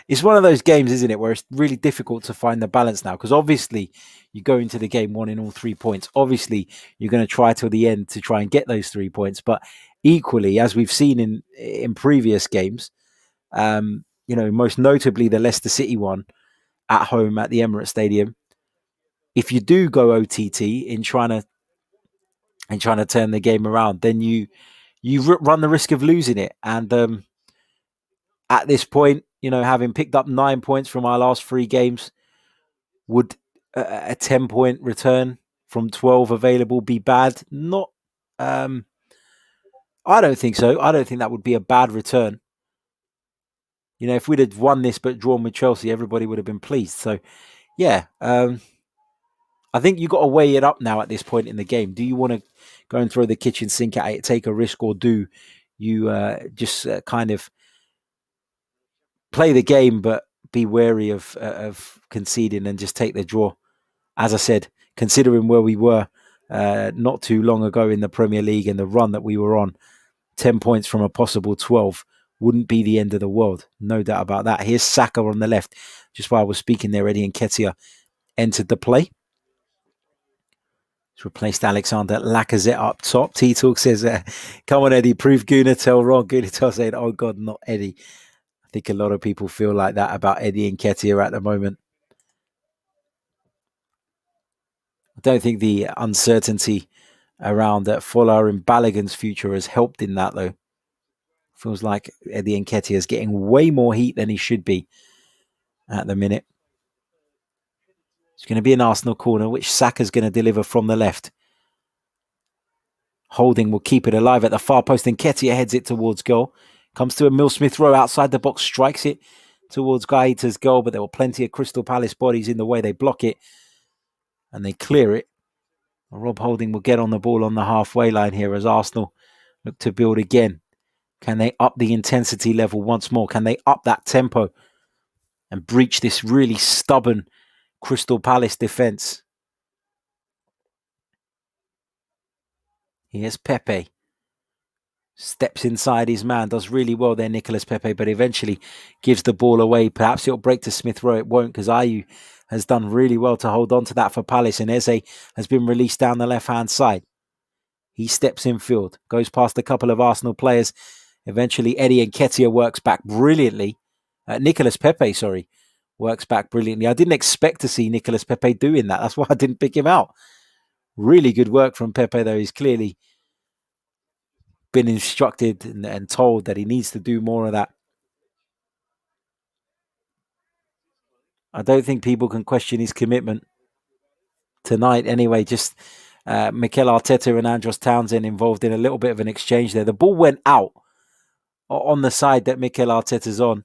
It's one of those games, isn't it, where it's really difficult to find the balance now, because obviously you go into the game wanting all 3 points. Obviously, you're going to try till the end to try and get those 3 points. But equally, as we've seen in previous games, most notably the Leicester City one at home at the Emirates Stadium, if you do go OTT in trying to turn the game around, then you run the risk of losing it. And at this point, having picked up 9 points from our last 3 games, would a 10-point return from 12 available be bad? Not. I don't think so. I don't think that would be a bad return. If we'd have won this but drawn with Chelsea, everybody would have been pleased. So, yeah, I think you've got to weigh it up now at this point in the game. Do you want to go and throw the kitchen sink at it, take a risk, or do you just kind of play the game but be wary of conceding and just take the draw? As I said, considering where we were not too long ago in the Premier League and the run that we were on, 10 points from a possible 12 wouldn't be the end of the world. No doubt about that. Here's Saka on the left. Just while I was speaking there, Eddie Nketiah entered the play. He's replaced Alexander Lacazette up top. T-Talk says, come on, Eddie, prove Gooner tell wrong. Gooner tell saying, oh, God, not Eddie. I think a lot of people feel like that about Eddie Nketiah at the moment. I don't think the uncertainty around Folarin Balogun's future has helped in that, though. Feels like Eddie Nketiah is getting way more heat than he should be at the minute. It's going to be an Arsenal corner, which Saka's going to deliver from the left. Holding will keep it alive at the far post. Nketiah heads it towards goal. Comes to Emile Smith-Rowe outside the box, strikes it towards Gaeta's goal, but there were plenty of Crystal Palace bodies in the way. They block it and they clear it. Rob Holding will get on the ball on the halfway line here as Arsenal look to build again. Can they up the intensity level once more? Can they up that tempo and breach this really stubborn Crystal Palace defence? Here's Pepe. Steps inside his man, does really well there, Nicolas Pepe, but eventually gives the ball away. Perhaps it'll break to Smith Rowe. It won't, because Ayew has done really well to hold on to that for Palace, and Eze has been released down the left-hand side. He steps in field, goes past a couple of Arsenal players. Eventually, Eddie Nketiah works back brilliantly. Nicolas Pepe, works back brilliantly. I didn't expect to see Nicolas Pepe doing that. That's why I didn't pick him out. Really good work from Pepe, though. He's clearly been instructed and told that he needs to do more of that. I don't think people can question his commitment tonight. Anyway, just Mikel Arteta and Andros Townsend involved in a little bit of an exchange there. The ball went out on the side that Mikel Arteta's on.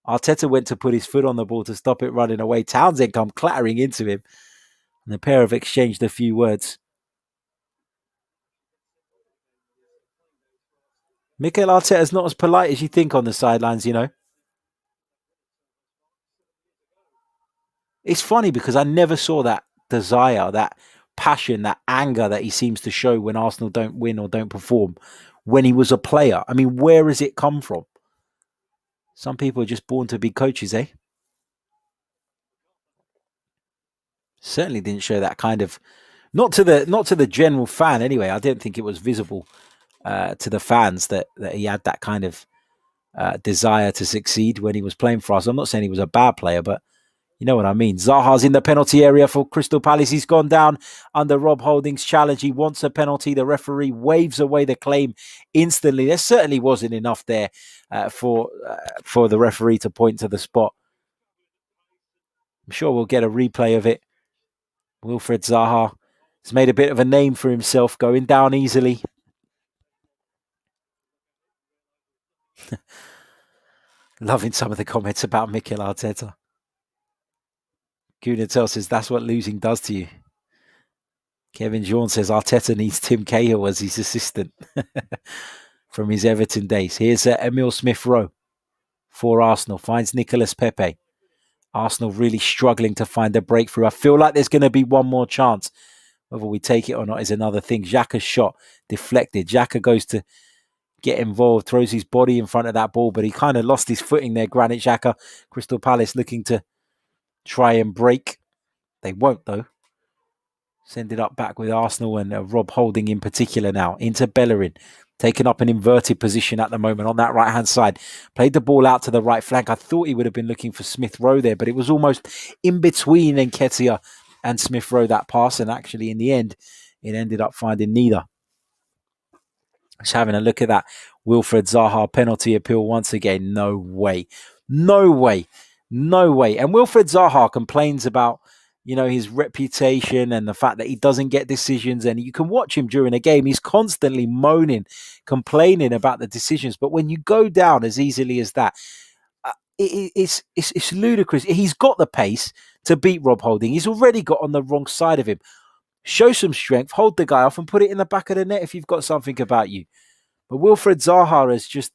Arteta went to put his foot on the ball to stop it running away. Townsend come clattering into him. And the pair have exchanged a few words. Mikel Arteta's not as polite as you think on the sidelines, you know. It's funny because I never saw that desire, that passion, that anger that he seems to show when Arsenal don't win or don't perform when he was a player. I mean, where has it come from? Some people are just born to be coaches, eh? Certainly didn't show that kind of, not to the general fan anyway. I don't think it was visible to the fans that he had that kind of desire to succeed when he was playing for us. I'm not saying he was a bad player, but you know what I mean. Zaha's in the penalty area for Crystal Palace. He's gone down under Rob Holding's challenge. He wants a penalty. The referee waves away the claim instantly. There certainly wasn't enough there for the referee to point to the spot. I'm sure we'll get a replay of it. Wilfred Zaha has made a bit of a name for himself, going down easily. Loving some of the comments about Mikel Arteta. Gooner says that's what losing does to you. Kevin John says Arteta needs Tim Cahill as his assistant from his Everton days. Here's Emile Smith-Rowe for Arsenal. Finds Nicolas Pepe. Arsenal really struggling to find a breakthrough. I feel like there's going to be one more chance. Whether we take it or not is another thing. Xhaka's shot deflected. Xhaka goes to get involved, throws his body in front of that ball, but he kind of lost his footing there. Granit Xhaka, Crystal Palace looking to try and break. They won't, though. Send it up back with Arsenal and Rob Holding in particular now. Into Bellerin. Taking up an inverted position at the moment on that right-hand side. Played the ball out to the right flank. I thought he would have been looking for Smith-Rowe there, but it was almost in between Nketiah and Smith-Rowe, that pass. And actually, in the end, it ended up finding neither. Just having a look at that Wilfred Zaha penalty appeal once again. No way. No way. No way. And Wilfred Zaha complains about, you know, his reputation and the fact that he doesn't get decisions. And you can watch him during a game. He's constantly moaning, complaining about the decisions. But when you go down as easily as that, it's ludicrous. He's got the pace to beat Rob Holding. He's already got on the wrong side of him. Show some strength, hold the guy off and put it in the back of the net if you've got something about you. But Wilfred Zaha has just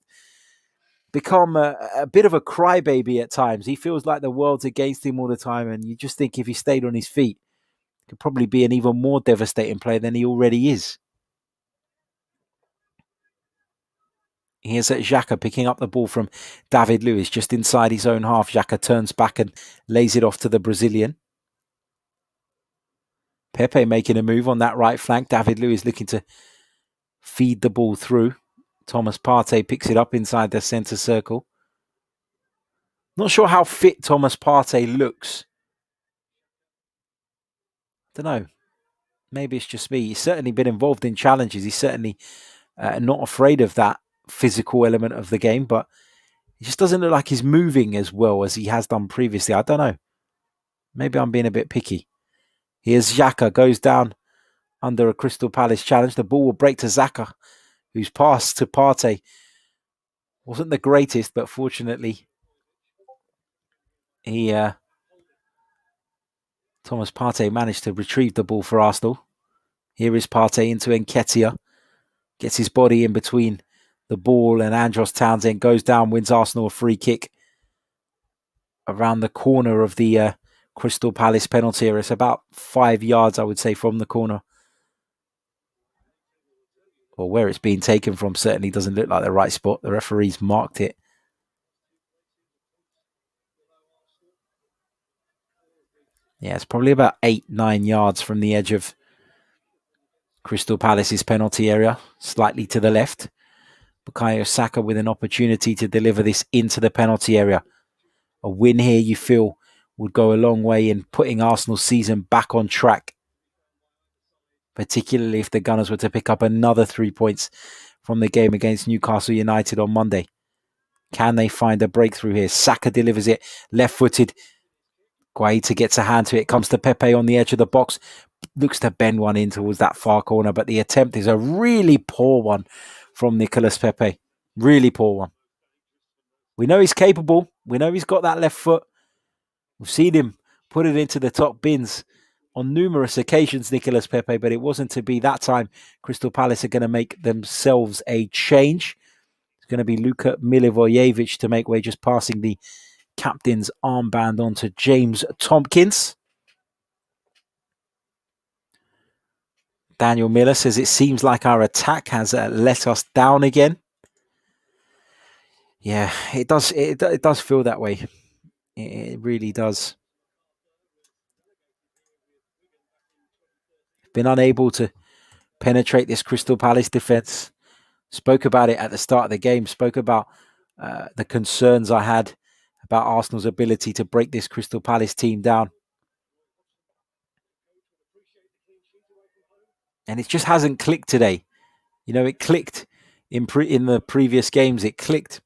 become a bit of a crybaby at times. He feels like the world's against him all the time, and you just think if he stayed on his feet, he could probably be an even more devastating player than he already is. Here's Xhaka picking up the ball from David Luiz just inside his own half. Xhaka turns back and lays it off to the Brazilian. Pepe making a move on that right flank. David Luiz looking to feed the ball through. Thomas Partey picks it up inside the centre circle. Not sure how fit Thomas Partey looks. Don't know. Maybe it's just me. He's certainly been involved in challenges. He's certainly not afraid of that physical element of the game, but he just doesn't look like he's moving as well as he has done previously. I don't know. Maybe I'm being a bit picky. Here's Xhaka, goes down under a Crystal Palace challenge. The ball will break to Xhaka, whose pass to Partey wasn't the greatest, but fortunately Thomas Partey managed to retrieve the ball for Arsenal. Here is Partey into Nketiah. Gets his body in between the ball and Andros Townsend goes down, wins Arsenal a free kick around the corner of the Crystal Palace penalty area. It's about 5 yards, I would say, from the corner. Well, where it's being taken from certainly doesn't look like the right spot. The referee's marked it. Yeah, it's probably about 8-9 yards from the edge of Crystal Palace's penalty area, slightly to the left. Bukayo Saka with an opportunity to deliver this into the penalty area. A win here, you feel, would go a long way in putting Arsenal's season back on track, particularly if the Gunners were to pick up another 3 points from the game against Newcastle United on Monday. Can they find a breakthrough here? Saka delivers it, left-footed. Guaita gets a hand to it, comes to Pepe on the edge of the box, looks to bend one in towards that far corner, but the attempt is a really poor one from Nicolas Pepe. Really poor one. We know he's capable. We know he's got that left foot. We've seen him put it into the top bins on numerous occasions, Nicolas Pepe, but it wasn't to be that time. Crystal Palace are going to make themselves a change. It's going to be Luka Milivojevic to make way, just passing the captain's armband on to James Tompkins. Daniel Miller says it seems like our attack has let us down again. Yeah, it does. It does feel that way. It really does. Been unable to penetrate this Crystal Palace defence. Spoke about it at the start of the game. Spoke about the concerns I had about Arsenal's ability to break this Crystal Palace team down. And it just hasn't clicked today. You know, it clicked in the previous games. It clicked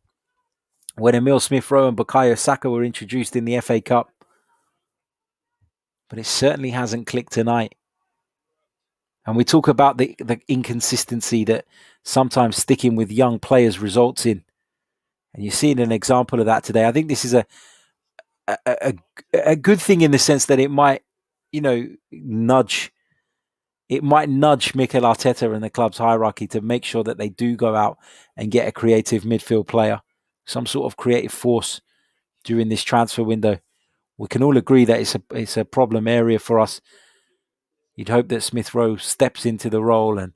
when Emile Smith-Rowe and Bukayo Saka were introduced in the FA Cup. But it certainly hasn't clicked tonight. And we talk about the inconsistency that sometimes sticking with young players results in. And you're seeing an example of that today. I think this is a good thing in the sense that it might, nudge Mikel Arteta and the club's hierarchy to make sure that they do go out and get a creative midfield player, some sort of creative force during this transfer window. We can all agree that it's a problem area for us. You'd hope that Smith-Rowe steps into the role and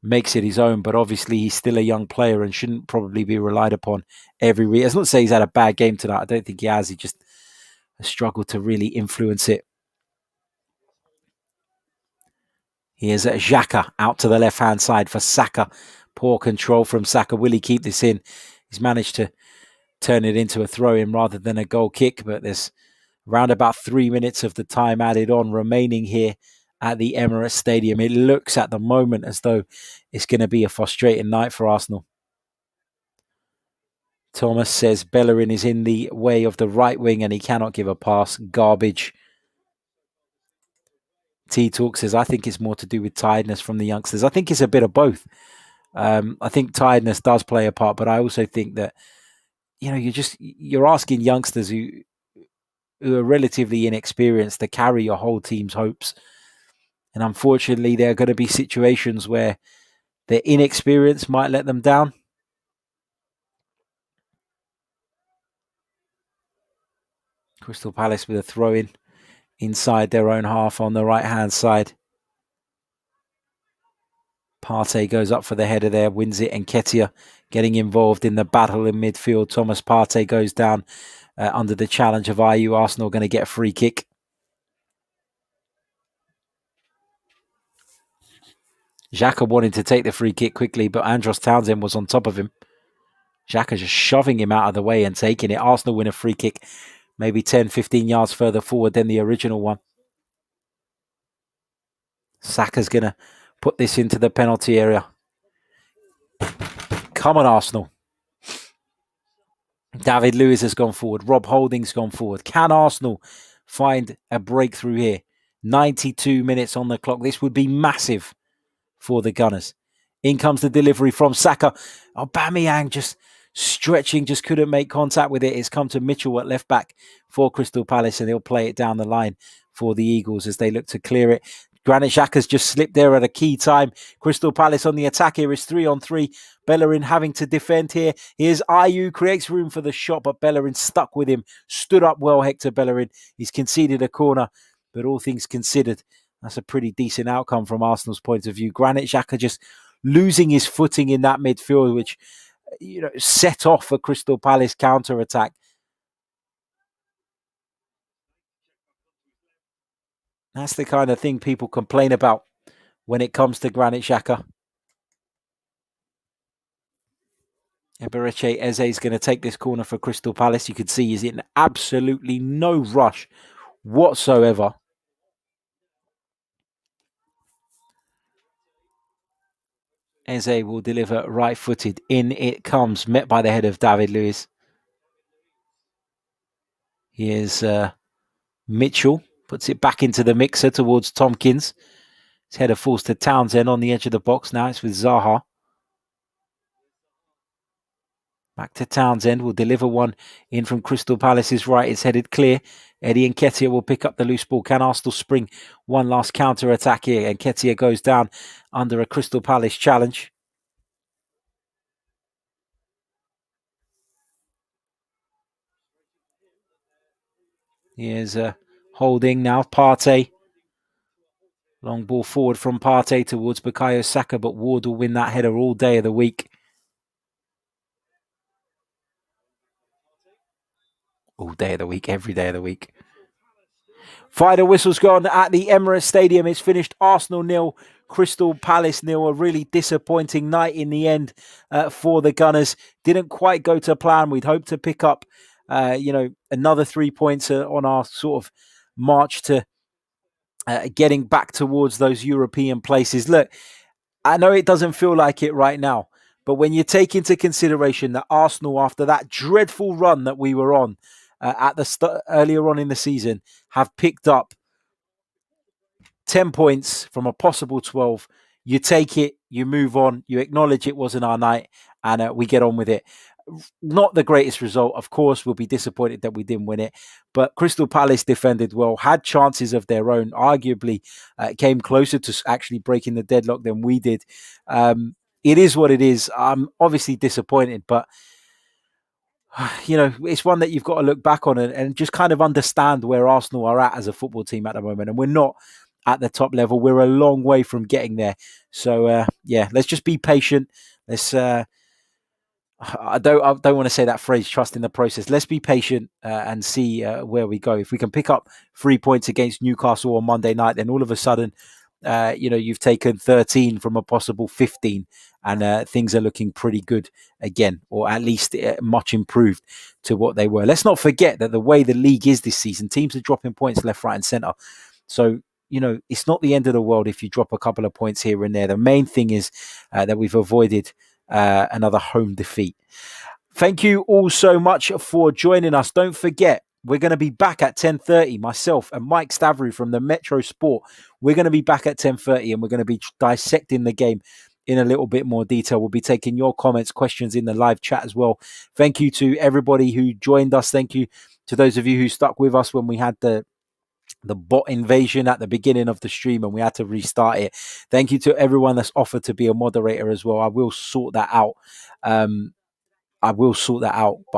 makes it his own, but obviously he's still a young player and shouldn't probably be relied upon every week. It's not to say he's had a bad game tonight. I don't think he has. He just struggled to really influence it. Here's Xhaka out to the left-hand side for Saka. Poor control from Saka. Will he keep this in? He's managed to turn it into a throw-in rather than a goal kick, but there's around about 3 minutes of the time added on remaining here at the Emirates Stadium. It looks at the moment as though it's going to be a frustrating night for Arsenal. Thomas says Bellerin is in the way of the right wing and he cannot give a pass. Garbage. T-Talk says, I think it's more to do with tiredness from the youngsters. I think it's a bit of both. I think tiredness does play a part, but I also think that, you're asking youngsters who are relatively inexperienced to carry your whole team's hopes. And unfortunately, there are going to be situations where their inexperience might let them down. Crystal Palace with a throw-in inside their own half on the right-hand side. Partey goes up for the header there, wins it, and Nketiah getting involved in the battle in midfield. Thomas Partey goes down under the challenge of Ayew. Arsenal going to get a free kick. Xhaka wanted to take the free kick quickly, but Andros Townsend was on top of him. Xhaka just shoving him out of the way and taking it. Arsenal win a free kick, maybe 10, 15 yards further forward than the original one. Saka's going to put this into the penalty area. Come on, Arsenal. David Lewis has gone forward. Rob Holding's gone forward. Can Arsenal find a breakthrough here? 92 minutes on the clock. This would be massive for the Gunners. In comes the delivery from Saka. Aubameyang just stretching, just couldn't make contact with it. It's come to Mitchell at left back for Crystal Palace, and he'll play it down the line for the Eagles as they look to clear it. Granit Xhaka's just slipped there at a key time. Crystal Palace on the attack here is 3-on-3. Bellerin having to defend here. Here's Ayew, creates room for the shot, but Bellerin stuck with him. Stood up well, Hector Bellerin. He's conceded a corner, but all things considered, that's a pretty decent outcome from Arsenal's point of view. Granit Xhaka just losing his footing in that midfield, which set off a Crystal Palace counter-attack. That's the kind of thing people complain about when it comes to Granit Xhaka. Eberechi Eze is going to take this corner for Crystal Palace. You can see he's in absolutely no rush whatsoever. Eze will deliver right-footed. In it comes, met by the head of David Luiz. Here's Mitchell, puts it back into the mixer towards Tompkins. His header falls to Townsend on the edge of the box. Now it's with Zaha. Back to Townsend, will deliver one in from Crystal Palace's right. It's headed clear. Eddie Nketiah will pick up the loose ball. Can Arsenal spring one last counter-attack here? Nketiah goes down under a Crystal Palace challenge. Here's holding now. Partey. Long ball forward from Partey towards Bukayo Saka, but Ward will win that header all day of the week. All day of the week, every day of the week. Final whistle's gone at the Emirates Stadium. It's finished Arsenal 0, Crystal Palace 0. A really disappointing night in the end for the Gunners. Didn't quite go to plan. We'd hoped to pick up, another 3 points on our sort of march to getting back towards those European places. Look, I know it doesn't feel like it right now, but when you take into consideration that Arsenal, after that dreadful run that we were on at the earlier on in the season, have picked up 10 points from a possible 12, you take it, you move on, you acknowledge it wasn't our night, and we get on with it. Not the greatest result, of course. We'll be disappointed that we didn't win it, but Crystal Palace defended well, had chances of their own, arguably came closer to actually breaking the deadlock than we did. It is what it is. I'm obviously disappointed, but it's one that you've got to look back on and just kind of understand where Arsenal are at as a football team at the moment. And we're not at the top level. We're a long way from getting there. So, let's just be patient. Let's... I don't want to say that phrase, trust in the process. Let's be patient and see where we go. If we can pick up 3 points against Newcastle on Monday night, then all of a sudden, you've taken 13 from a possible 15 and things are looking pretty good again, or at least much improved to what they were. Let's not forget that the way the league is this season, teams are dropping points left, right and centre. So, it's not the end of the world if you drop a couple of points here and there. The main thing is that we've avoided another home defeat. Thank you all so much for joining us. Don't forget, we're going to be back at 10:30. Myself and Mike Stavrou from the Metro Sport. We're going to be back at 10:30 and we're going to be dissecting the game in a little bit more detail. We'll be taking your comments, questions in the live chat as well. Thank you to everybody who joined us. Thank you to those of you who stuck with us when we had the bot invasion at the beginning of the stream and we had to restart it. Thank you to everyone that's offered to be a moderator as well. I will sort that out. But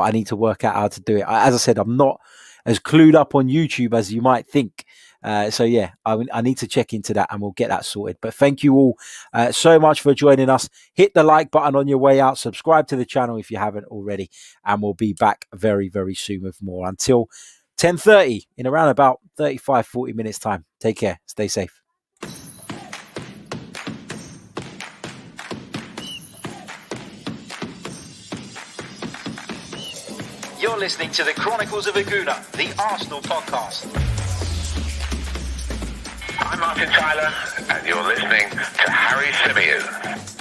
I need to work out how to do it. As I said, I'm not as clued up on YouTube as you might think. I need to check into that and we'll get that sorted. But thank you all so much for joining us. Hit the like button on your way out. Subscribe to the channel if you haven't already. And we'll be back very, very soon with more. Until 10:30 in around about 35-40 minutes time. Take care. Stay safe. You're listening to the Chronicles of a Gooner, the Arsenal podcast. I'm Martin Tyler, and you're listening to Harry Symeou.